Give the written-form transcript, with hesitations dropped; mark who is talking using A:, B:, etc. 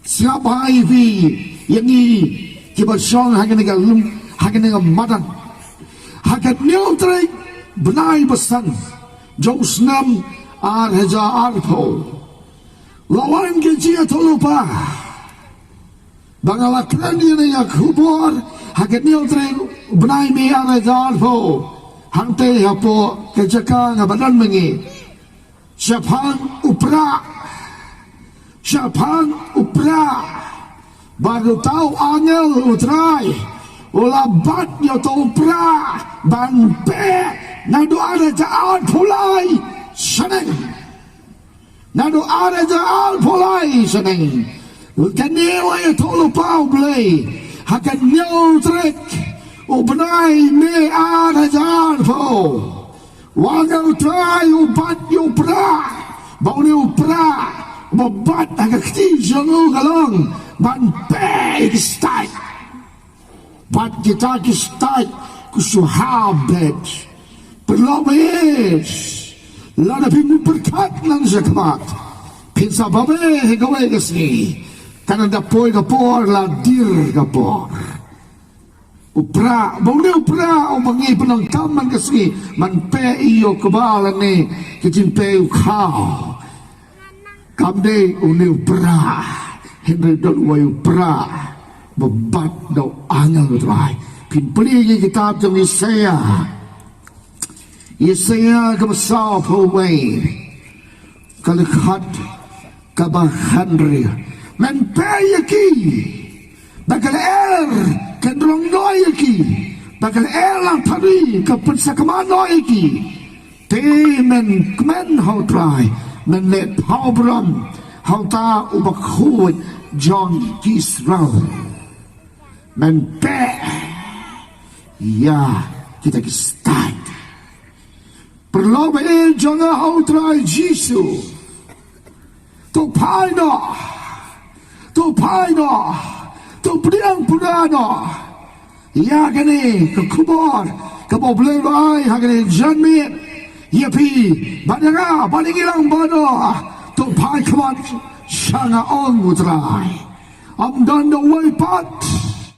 A: Sngewbha yang ini kita song hakane madan hakat U Trai benai besan jauh senam arpo lawan kecil tolupa bangala kran ini Iohbor hakat U Trai benai me arpo hante hapo kejaka ngabadan mengi shapang U Prah baru tahu Angel U Trai ulabat yo U Prah ban pe nado ada jaal pulai seneng nado ada jaal pulai seneng kanila yo tolu pau blay hakan U Trai benai me ada jaal po Angel U Trai ubat U Prah bau U Prah babat agak kecil galong ban peg start bat kita start kusuhabet perlobes lada pimu berkat nang zakat pinsa babe gawe kesni karena dapoi kapor la dir kapor U Prah bau U Prah mangi penang taman kesni man pe iyo kebalan ni kecimpe ukau kamde U Prah Henry don U Prah bebat do Angel U Trai pin peli kitab jong Yesaya kebesar Marwein kalikat kabahandri men payaki bakal kendrong noyaki bakal lang pari kapensakaman noyaki temen kemen U Trai men let Haubram Hauta ubakhuit John Kisrael men pe ya kita start perlu be jangan U Trai Jisu tu paino tu priang purano iakane kekubor kebolai hakane janmit yapi badang ilang bodo tu pai kawan sana on U Trai am dan the way part